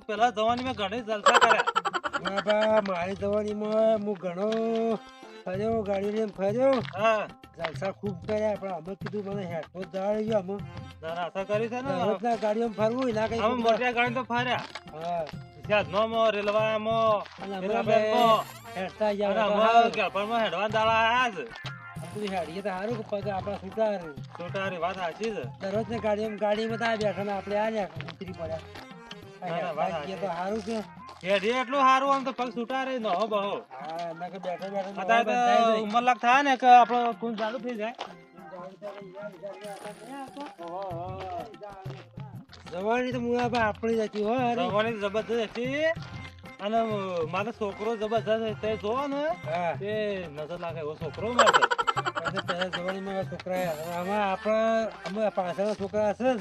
પેલા જવાની મેં ઘણી જલસા કર્યા. મારી જવાનીમાં હું ઘણો ફર્યો, ગાડી લઈને ફર્યો. હા, જલસા ખૂબ કર્યા. પણ અમે કીધું મને હેઠો જાળી ગયો. અમે આશા કરી છે ને ગાડીઓમાં ફરવું ના કઈ મોટી ગાડી તો ફર્યા. હા, સિયાદનોમાં, રેલવામાં, હેઠતા ગયા. હેડવા દાડા આયા છે. હેડીએ તો સારું પગ આપડા છૂટા વાત સાચી છે. દરરોજ ને ગાડીમાં બેઠા ને આપડે આવ્યા ઉતરી પડ્યા તો સારું છે. હેડીએ એટલું સારું આમ તો પગ છૂટા રહી નો બહુ. હા, બેઠા બેઠા ઉંમર લાગ થાય ને કે આપડો ખૂન ચાલુ થઈ જાય. જવાની તો મુઆબા આપણી જ હતી હો. જવાની જબરદસ્ત હતી. અને મારો છોકરો જબરદસ્ત તે જોવો ને તે નજર લાગે એવો છોકરો મારે. જવાનીમાં છોકરા અમે પાછળ છોકરા હશે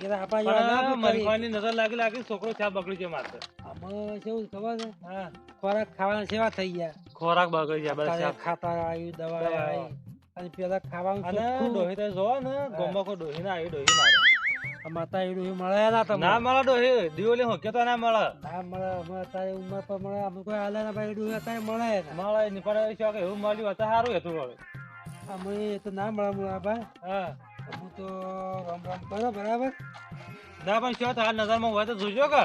ને આપવાની નજર લાગી છોકરો ચા બગડી છે મારે. આમાં કેવું ખબર છે? હા, ખોરાક ખાવાના સેવા થઈ ગયા. ખોરાક બગડી ગયા. ખાતા આવ્યું, દવા આવી અને પેલા ખાવાનું ડોહી તો જોવો ને ગોમકો ડોહી ના આવી ડોહી મારે. માતા એ ડોહી મળે ના મળે ડોહી દિવાળી હોકે તો ના મળે. ના મળે અમે અત્યારે ઉંમર પર મળે. અમે કોઈ હાલે ના ભાઈ ડોહી અત્યારે મળે નહીં પણ એવું મળ્યું હતું સારું હતું. હવે અમે તો ના મળે ભાઈ. હા, હું તો રામ રામ કરો બરાબર. ના પણ શું હાલ નજરમાં હોય તો જોજો કે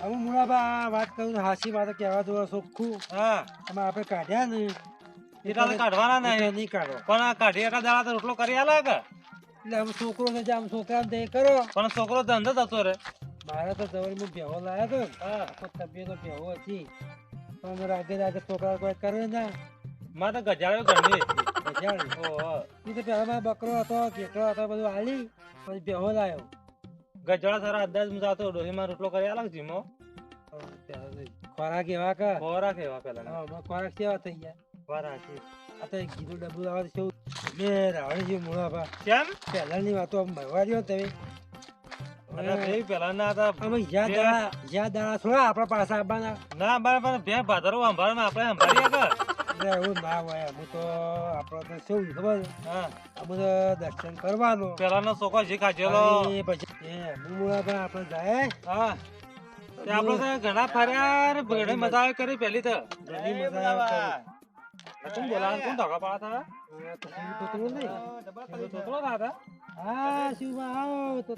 હવે મુળાબા વાત કરું હાસી વાત કહેવા દો ચોખ્ખું. હા, અમે આપણે કાઢ્યા ને એટલા કાઢવાના નહીં કાઢો પણ આ કાઢી એટલા દાડા તો રોટલો કરી આલે કે એટલે આમ છોકરો ને આમ છોકરા ને કરો પણ છોકરો ધંધો થતો રે. મારે તો જવાની ભેહો લાવ્યો હતો. હા, તબિયત ભેહો હતી પણ રાગે છોકરા કોઈ કરે ના. મારે તો ગજાડ્યો ઘરની હતી. પેલા બકરો હતો, ઘેટો હતો, બધું હાલી પછી ભેહો લાવ્યો. ગજાડા સારા અંદાજ જાતો ડોહીમાં રોટલો કરી આલો જીમો. ખોરાક એવા કે ખોરાક એવા પેલા ખોરાક કેવા થઈ ગયા. ખોરાક આ તો કીધું ડબલું આવે કેવું બે રાવણ જેવું મોડા કેમ પહેલાની વાતો ભરવા દો તમે. પેલા ના હતા જ્યાં દાડા થોડા આપડા પાસે આવવાના ના બરાબર બે ભાદરો સંભાળે આપડે સંભાળીએ એવું ના હોય. હું તો આપડે તો શું ખબર અમે તો દર્શન કરવાનું પેલા નો છોકરો શીખાચેલો પછી આપડે જાય. હા, આપડે તો ઘણા ફર્યા ઘણી મજા કરી પેલી તો ઘણી મજા. કોણ બોલા કોણ ધોકા પાડતા હતા? હા, શિવબા આવો તો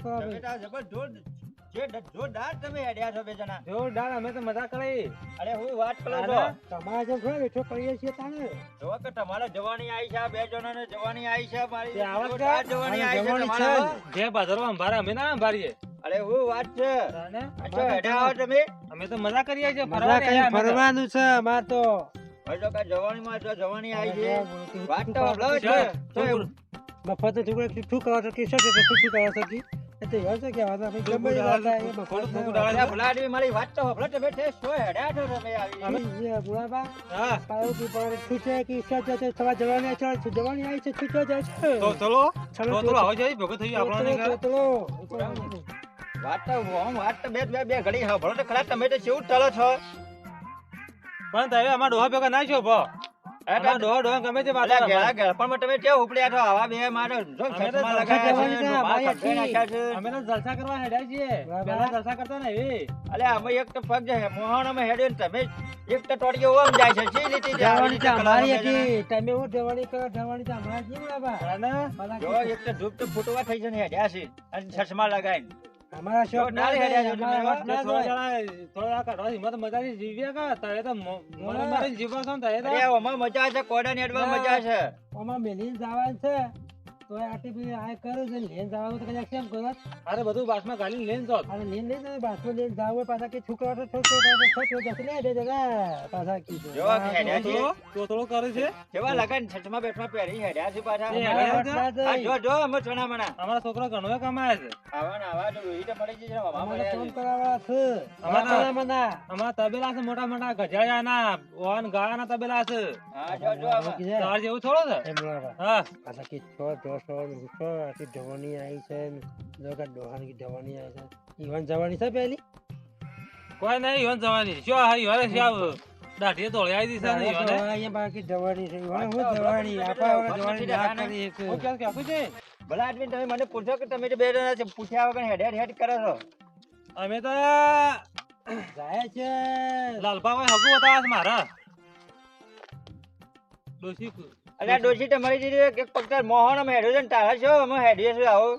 જોરદાર તમે હેડ્યા છો બે જણા. જોરદાર અમે તો મજા કરી. અરે હું વાત કરું છું તમારા જેમ થોડા બેઠો કરીએ છીએ તાને. જો કે તમારે જવાની આવી છે બે જણાને જવાની આવી છે મારી આવત જવાની આવી છે જે બાદરવા અંભારે અમે ના અંભારીએ. અરે હું વાત છે હેડ્યા આવો તમે. અમે તો મજા કરીએ છીએ ફરવાનું છે અમાર તો. હજો કા જવાનીમાં જો જવાની આવી છે વાત તો હબળો છે તો મફત ટુકડે શું કરવા તો કે શું કરવા સકી એ તો યાર કે આવા ભાઈ ગમે જાતા એ મફત ડાળા ભલાડી મારી વાત તો હબળો તમે છે સો હેડ્યા છો તમે આવી એ બુરાબા. હા, પાઉ કી પર છૂટે કે સજ્જ સવા જવાની આવી છે છૂટો જાય છે તો ચલો આવો જાય ભગત થઈ આપણને ચલો વાત તો બે ઘડી હબળો તો ખરા તમે તો કેવું ચાલો છો પણ તમે અમાર ડોહા ભેગા ના છો ભો. અમાર ડોહા ગમે તે વાત પણ તમે કેવું ઉપડ્યા છો આવા બે મારો જો ચશ્મા લગાવ્યા છે. અમે તો જલસા કરવા હેડ્યા છીએ. પેલા જલસા કરતા ને એ અલે અમે એક તો પગ છે મોહણ અમે હેડ્યો ને તમે એક તો ટોડિયો ઓમ જાય છે જી લીટી જવાની તો અમારી હતી. તમે હું જવાની કરો જવાની તો અમારી જી બાબા જો એક તો ધૂપ તો ફૂટવા થઈ છે ને હેડ્યા છે અને ચશ્મા લગાવીને અમારા શોખ ના હેડ્યા થોડા કાઢવા હિંમત મજાથી જીવ્યા કા તારે તો મોરે મારે જીવવા છો ને તારે ઓમાં મજા છે કોડા નેડવા મજા છે ઓમાં મેલીન જવાનું છે તો આટી બી આ કરે છે લેન જવાનું તો કદાચ કેમ કરો. અરે બધું બાસમાં ગાલી લેન જાવ અને લેન લઈ જાય બાસમાં લેન જાવ પાછા કે છોકરા તો છોકરો જશે ને દે પાછા કીધું જો હેડ્યા છે તો થોડો કરે છે કેવા લગન છઠમાં બેઠમાં પહેરી હેડ્યા છે પાછા જો અમે છોના મના અમારા છોકરો ઘણો કમાય છે આવા જો રોહી તો પડી છે અમારે ફોન કરાવવા છે અમારા મના અમારા તબેલા છે મોટા મોટા ગજાયાના ઓન ગાયાના તબેલા છે. હા જો તાર જેવું થોડો છે હા પાછા કે જવાની આવી છે ડોહાની જવાની આવી છે ઈવન જવાની છે પેલી કોઈ નહીં ઈવન જવાની શું આ ઈવન છે આવ દાઢીએ તોળી આવી દીધા ને ઈવન અહીંયા બાકી જવાની છે ઈવન હું જવાની આપા જવાની ના કરી એક હું ક્યાં કે છે ભલા આદમી તમે મને પૂછો કે તમે તો બે જણા છે પૂછ્યા વગર હેડ કરો છો અમે તો જાય છે લાલબાભાઈ હગુ બતાવા છે મારા ડોશી અલ્યા ડોશી તમારી દીદી એક પગતા મોહન અમે હેડ્યો છે ને તારા છો અમે હેડીએ છે આવો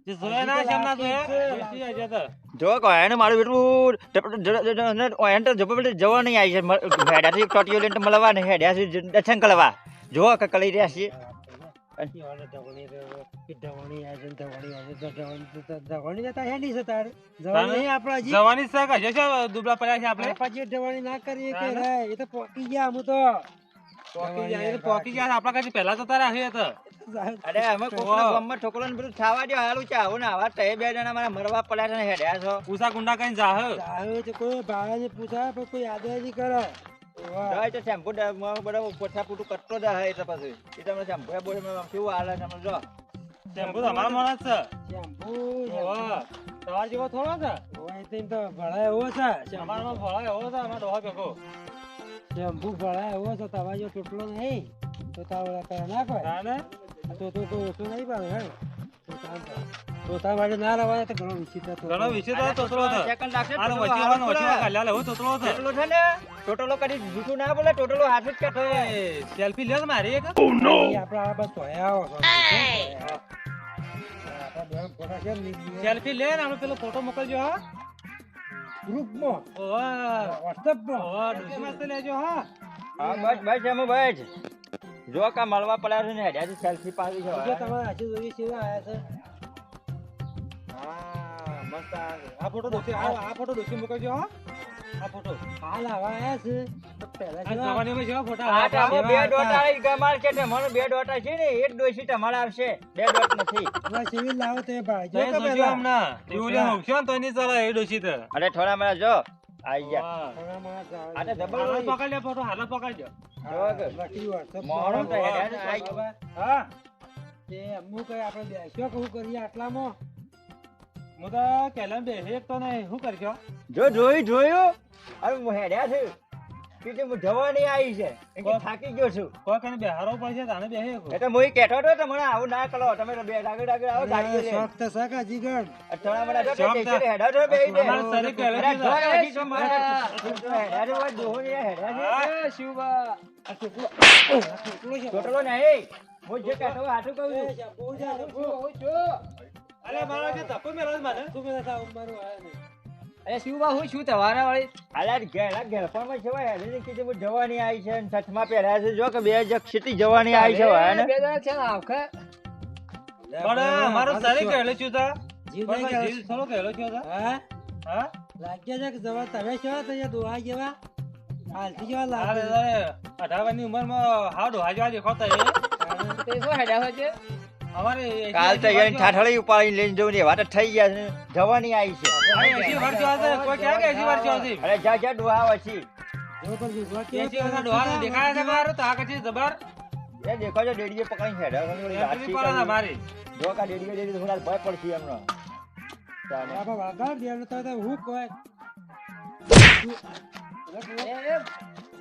જે જોયા ના છે ના ડોશી આજે તો જો કોઈને મારું બેટું ઓયન તો જબરદસ્ત જવા નહીં આવી છે હેડ્યાથી ટોટીઓ લઈને મળવા ને હેડ્યા છે દર્શન કરવા જો કે કલી રહ્યા છીએ જવાની છે કે જશે દુબળા પડ્યા છે આપણે પછી જવાની ના કરીએ કે એ તો પોકી ગયા હું તો પોકી ગયા આપણા કાંઈ પહેલા તો તારા હે તો અરે અમે કોકના ગામમાં છોકરોને બધું ખાવા દો હાલું છે આવું ને આવા તે બે જણા મારા મરવા પડ્યા છે ને હેડ્યા છો પૂસા ગુંડા કઈ જાહ કોઈ ભાડા પૂછાય પણ કોઈ યાદ નહીં કરે તો શેમ્પુ બધા પોછા પૂટું કરતો જ હે એટલે પછી એ તમને શેમ્પુ બોલે કેવું હાલે તમે જો શેમ્પુ તો અમારા માણસ છે શેમ્પુ તમારા જેવો થોડો છે તો ભળા એવો છે અમારામાં ભળા એવો છે અમારા ડોહા ભેગો શેમ્પુ ભળા એવો છે તમારા જો ટોટલો નહીં તો તાવડા કરે ના કોઈ તો ઓછું નહીં પાડે હે તો તાર માટે ના રવાય તો ઘણો વિચિત્ર તોતરો છે સેકન્ડ લાગશે આ વચ્ચેવાનો કાલ્યા લેવો તોતરો છે ટોટલો છે ને ટોટલો કદી જૂઠું ના બોલે ટોટલો હાથ જ કાઢો સેલ્ફી લે મારી એક આપડા આ બસ સોયા સેલ્ફી લે ને આપણે પેલો ફોટો મોકલજો હા ગ્રુપમાં વોટ્સએપમાં ડોસી વાસ્તે લેજો હા હા બસ એમ બસ જો કા મળવા પડ્યા છે ને હેડ્યાથી સેલ્ફી પાડી છે તમારે આજે જોઈ છે આયા છે હા મસ્ત આ ફોટો ડોસી મોકલજો હા આ ફોટો હાલ આવા આયા છે પહેલા જવાનીમાં જેવા ફોટા આ ટામો બે ડોટા આવી ગમાર છે તે મને બે ડોટા છે ને એક ડોસી તમારા આવશે બે ડોટ નથી હવે સિવિલ લાવો તે ભાઈ જો જો કે કે પેલા હમણા ઈવલે મોકશો ને તો એની ચાલે એ ડોસી તો અરે થોડા મને જો આઈ ગયા થોડા મારા જાવ આ તો ડબલ હાલ પકડ લે ફોટો હાલ પકડજો લખી WhatsApp મોહરમ તો હેડ્યા આઈ ગયો હા તે અમુ કઈ આપણે બેસ્યો કહું કરીએ આટલામાં હું તો કેલમ બેહી એક તો નહીં શું કરશો જો જોયું અરે હું હેડ્યા છું કે હું જવાની આવી છે એ કે થાકી ગયો છું કોઈ કને બેહારો પડશે તાને બેહે એટલે હું કહેતો હતો તો મને આવું ના કરો તમે તો બે આગળ આવો ગાડી લઈને શોખ તો સાકા જીગર થોડા મને જો કે હેડા તો બેહી દે અમારે શરીર પહેલે અરે જો હજી તો મારે હેડા જો દોહની હેડા છે શિવા ટોટલો નહીં હું જે કહેતો હાથું કહું છું અરે મારા જે તપો મેરો મને તું મેરા તા મારું આયા નહીં અરે શિવબા હું છું તમારા વાળી અલા ઘેર પણ માં છવાય હજી કીધું હું જવાની આવી છે ને છઠમાં પહેર્યા છે જો કે બે જગ સીટી જવાની આવી છે ને બે જણા છે આખે પણ અમારો શરીર કહેલો છું તા જીવ પણ નહીં જીવ થોડો કહેલો છું તા હા હા લાગ્યા છે કે જવા તમે છો તો અહીંયા દોવા જેવા હાલથી જેવા અરે લાગે અરે 18 ની ઉંમરમાં હાવ ડોહા જેવા દેખાતા એ તે શું હેડ્યા હોય છે અમારે કાલ તો યાર ઠાઠળી ઉપાડી લઈને જવું ને વાત થઈ ગયા છે જવાની આવી છે 80 વર્ષ હશે કોઈ ક્યાં કે 80 વર્ષ હશે અરે જા ડોહા પછી જો પણ વિશ્વા કે 80 વર્ષના ડોહાને દેખાય છે મારો તો આ કચી જબર એ દેખો જો ડેડીએ પકડીને હેડ્યા એન્ટ્રી પર ના મારી જો કા ડેડીએ થોડા ભય પડશે એમનો બાબા વાગા દેણ તો હું કોઈ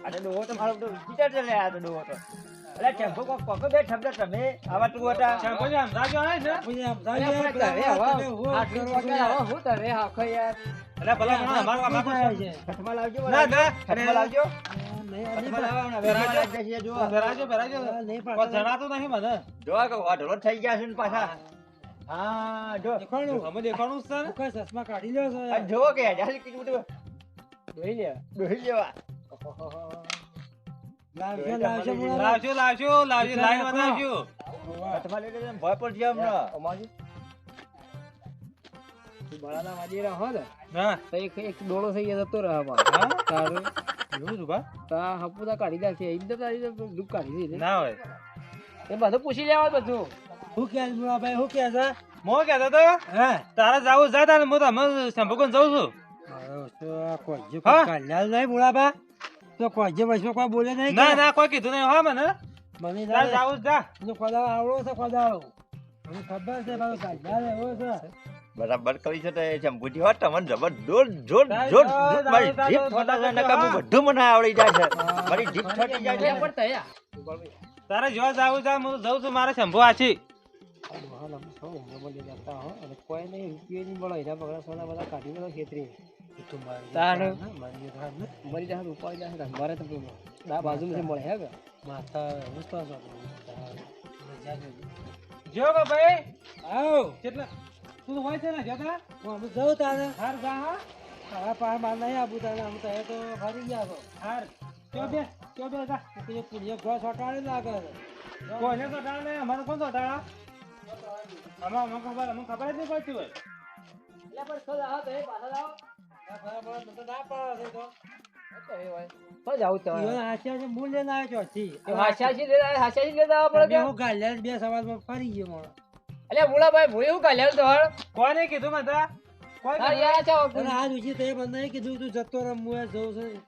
અરે ડોહો તો મારો તો વિચાર છે આ તો ડોહો તો અરે ટેમ્પો કોકો બે શબ્દ તમે આવા તું હતા ચાંપો જે સમજાજો ને છે પછી આમ જાય હું તને આખો યાર એટલે ભલા મને અમાર કામ છે ખટમાં લાવજો ના ના ખટમાં લાવજો નહીં ખટમાં લાવવાના વેરાજો જશે જો ભરાજો નહીં કોઈ જણાતું નહીં મને જો કે વાઢલો થઈ ગયા છે ને પાછા હા જો દેખાણું અમે દેખાણું છે ને કોઈ ચશ્મા કાઢી લ્યો છો આ જો કે જાલી કીધું બધું જોઈ લે દોહી લેવા લાવજો લાવજો લાઈન બનાવજો ખટમાં લઈ લેજો ભય પડશે અમને અમાજી બળાના વાજી રહો ને હા તો એક ડોળો થઈ જતો રહે હા તારું એવું જુબા તા હપુદા કાઢી નાખે એકદમ તારી દુઃખ કાઢી દે ના હોય એ બધું પૂછી લેવા બધું હું કે ભાઈ હું કે છે મો કહેતો તો હે તારે જાવું જા તારે હું તો અમે સંભોગન જાઉં છું કોઈ હા? કલ્યાણ નહીં બોલાબા તો કોઈ વૈષ્ણવ કોઈ બોલે નહીં ના ના કોઈ કીધું નહીં હા મને મને તારે જાવું જા કોદાળો આવડો છે કોદાળો મને ખબર છે મારો કલ્યાણ એવો છે બરાબર કરી છે તો એ શેમ્પૂથી હો તમને જબરદસ્ત જોર મારી જીભ થોડા છે નકા બધું મને આવડી જાય છે મારી જીભ છોટી જાય છે તારે જો જાવું જા હું જઉં છું મારે શંભુ આછી કોઈ નહીં રૂપિયો નહીં મળે એના પગલા સોના બધા કાઢી મેળો ખેતરી મરી જાય ઉપાડી જાય મારે તો બાજુમાંથી મળે હે કે માથા જો કે ભાઈ આવ કેટલા તું હોય છે ને જતા હું અમે જવું તારે હાર જા હા તારા પાસે માર નહીં આવું તારે અમે તો તો ફરી ગયા છો હાર ક્યો બે જા કે પુણ્ય ઘર છોટાડી લાગે કોને તો ડાળ ને અમારે કોણ તો ડાળ અમને ખબર જ નહીં પડતી હોય એટલે પણ સદ આવો તો એ પાછા જાઓ બરાબર તો ના પાડો તો તો જાવ તો હાસ્યા છે મૂળ લેના આવ્યો છે હાસ્યાજી લેતા આવો પડે હું ગાલ્યા બે સવાલમાં ફરી ગયો મોણો અલે મુળાભાઈ ભૂઈ હું ગાલ્યા તો કોને કીધું મતા કોઈ યાર ચાઓ અને આ દુજી તે બંને કીધું તું જતો રમ મુએ જઉં છે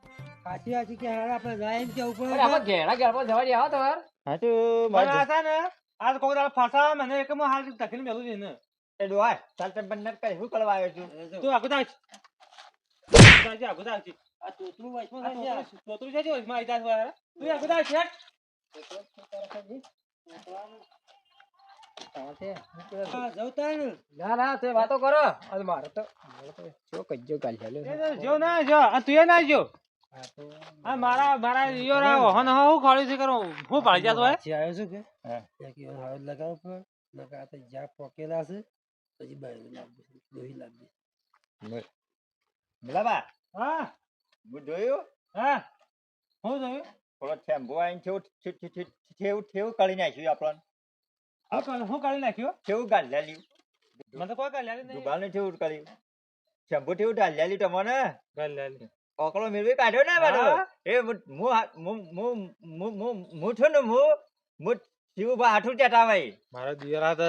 હાચી કે હાર આપણે જાય એમ કે ઉપર આપણે ઘેડા પર જવા આવો તો હા તો મારા આસા ને આજ કોઈ દાળ ફસાવા મને એકમાં હાલ તકલીફ મેલું છે ને એ ડોય ચાલ તે બંને કઈ હું કરવા આવ્યો છું તું આગળ આવ આગળ આવ આ તોતરું વાઈસમાં છે તોતરું છે વાઈસમાં આઈ જા તું આગળ આવ શેઠ ના તે વાતો કરો અને મારે તો જો કજ્જો ગાલ્યા જો ના જો આ તું ના જો આ મારા ઈયો રાવ હન હું ખાલી છે કરો હું પાડી જાતો હે આવ્યો છું કે હા કે હાવ લગાવ પર લગા તો જા પોકેલા છે પછી બહાર લાગી દોહી લાગી મિલાબા હા હું જોયું હા હું જોયું થોડો શેમ્પુ આઈને ઠેવું કાઢી નાખ્યું આપણને હું કાઢી નાખ્યો ઠેવું ગાલ્યા લ્યું મને તો કોઈ કાઢી નહીં દુકાને ઠેવું કર્યું શેમ્પુ ઠેવું ડાલ્યા લ્યું તમને કાઢી ઓકળો મેળવી કાઢ્યો ને બાડો એ હું છું ને હું શિવભા હાથું ચટાવાય મારો દિયરા તો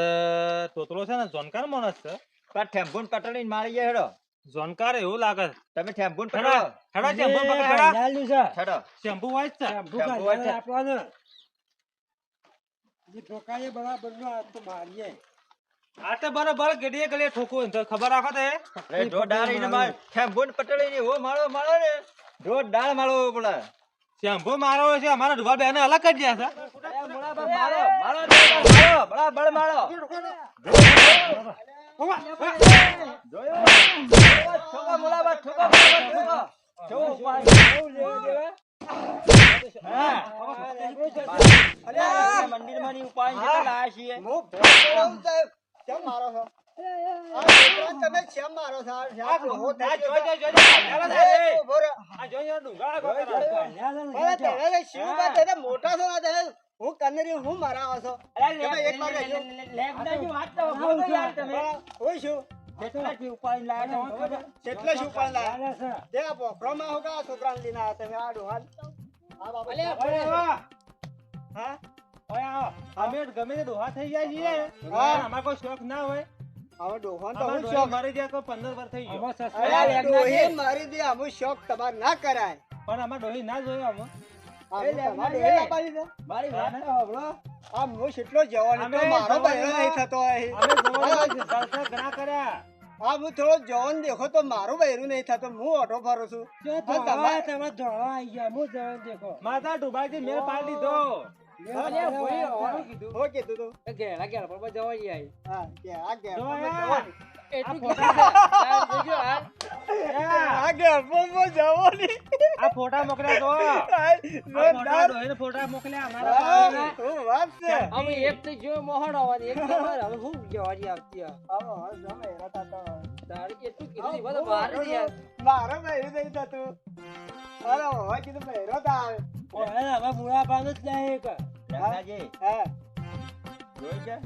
તોતરો છે ને જોનકાર માણસ છે પણ ઠેમ્પુન કટણી મારી જાય હેડો જોનકાર એવું લાગે તમે ઠેમ્પુન હેડો પકડો શેમ્પુ પકડ હેડો લાલ્યું છે હેડો શેમ્પુ વાઈસ છે શેમ્પુ હોય છે. આપણને જે ઠોકાય બરાબર નો આ તો મારીએ આ તો બરોબર ગડીએ ગડીએ ઠોકું તો ખબર રાખો તે એ જો ડાળીને માર ઠેમ્પુન પટડીને એવો માળો ને જો ડાળ માળો પડે શેમ્પુ મારો છે અમારા ડુબા બેન અલગ કરી ગયા છે માળો બરાબર માળો જોયો ઠોકા મુલાબા ઠોકા જો મંદિરમાં ની ઉપાય લાયા છીએ કેમ મારો છો તમે કેમ મારો છો મોટા છો હું કનેરી હું મારા છો કેટલા શું ઉપાય લાયા તે પોખરોમાં હોગા છોકરાને લઈને આવ્યા તમે આ ડોહાન હા અમે ગમે તે ડોહા થઈ જાય છીએ અમારે કોઈ શોખ ના હોય હવે ડોહાન તો અમારે હું ડોહા શોખ મરી જાય તો 15 વર્ષ થઈ ગયો અરે ડોહી મારી દે અમુ શોખ તમાર ના કરાય પણ અમારે ડોહી ના જોયો અમે મારી વાત સાંભળો આ હું કેટલો જવાન તો મારો બહેરો નહીં થતો અહીં અમે જલસા ઘણા કર્યા આ હું થોડો જવાન દેખો તો મારું બહેરું નહીં થતો હું ઓટો ફરું છું તમે ધોળા આવી ગયા હું જવાન દેખો માતા ડુબાઈથી મેળ પાડી દીધો હો કીધું તું ઘેરા ઘેરા પર જવાની આવી હા કે આ કે જો યાર એટલું આ કે બોમો જવાની આ ફોટા મોકલ્યા તો ફોટા મોકલ્યા અમારા હું વાત છે અમે એક તો જો મોહન આવવાની એક તો હવે હું જવાની આવતી આવો જમે રતા તો તારે એટલું કીધું એ બધું બહાર જ યાર મારો બહેરું નહીં થતું અરે હોય કીધું બહેરો તો આવે ઓય હવે મુળા પાન જ નહીં એક લગ્નાજી હા જોઈ છે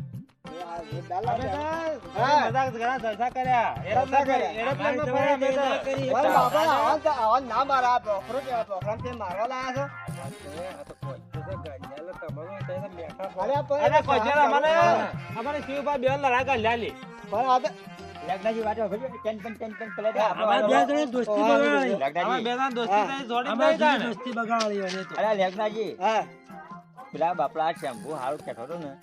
મજાક ઘણા જલસા કર્યા એરોપ્લેન માં ફર્યા અમે તો. બાબા આવા ના મારા પોખરો કેવા પોખરામ તે મારવા લાયા છો અરે કોજર અમારે શિવભા બેન લડાઈ કરી લાલી પણ આ લગ્નાજી વાતો ભજો ટેન્શન કરે અમાર બે જણ દોસ્તી બગાડી અમાર બે જણ દોસ્તી થઈ જોડી અમાર નહીં થાય ને. દોસ્તી બગાડી અને તો અરે લગ્નાજી હા પેલા બાપડા શેમ્પુ હારું કેઠો હતો ને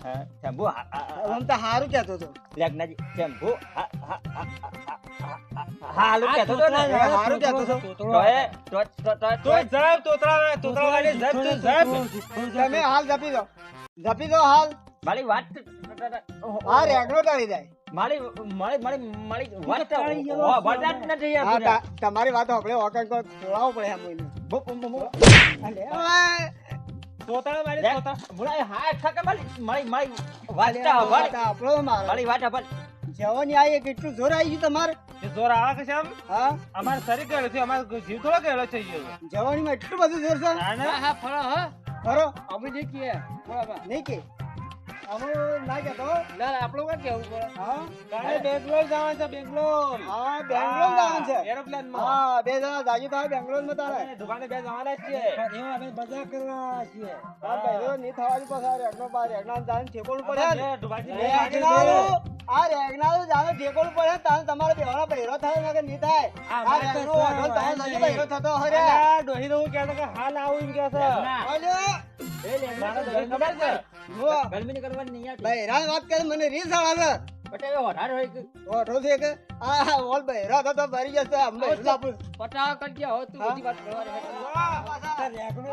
હા શંભુ આમ તો હારું કહેતો હતો લગ્નજી શંભુ હાલું કહેતો હતો ને હારું કહેતો હતો તમે હાલ જપી દો હાલ મારી વાત આ રેગનો ટાળી જાય મારી વાત નથી હા તમારી વાત આપણે ઓકન કો છોડાવવું પડે એમ એને અલે આપણો મારો જવાની આવી કેટલું જોર આવી ગયું તમારે જોર આવે કે છે આમ હા અમારે શરીર ગયેલો છે અમારો જીવ થોડો ગયેલો છે જવાનીમાં એટલું બધું જોર છે હા ફળો હા ખરો અમે જે કીએ નહીં કે અમે ના કહેતો ના આપણું કઈ કેવું પડે હા કાલે બેંગ્લોર જવાનું છે બેંગ્લોર હા બેંગ્લોર જવાનું છે એરોપ્લેન માં હા બે જણા જાજુ તો બેંગ્લોર માં તારે દુકાને બે જવાના જ છે એવા અમે મજા કરવા છીએ હા ભાઈ ની થવાની પાછા રેગનો બાર રેગના જાન ઠેકોલું પડે આ રેગના જાને ઠેકોલું પડે તાન તમારે બેવાના બહેરો થાય ને કે નહીં થાય આ રેગનો ઓઢો તાન સજે બહેરો થતો હરે ડોહી તો હું કહેતો કે હાલ આવું એમ કહે છે ઓલે મારા ડોહી ખબર છે ગરમી કરવાની નહીં આવતી બહેરા વાત કરે મને રીસ આવે બટે વધારે હોય કે ઓઢો છે કે આ ઓલ બહેરો તો ભરી જશે અમે લાપું પટાવ કરી હો તું બધી વાત કરવાની રેગનો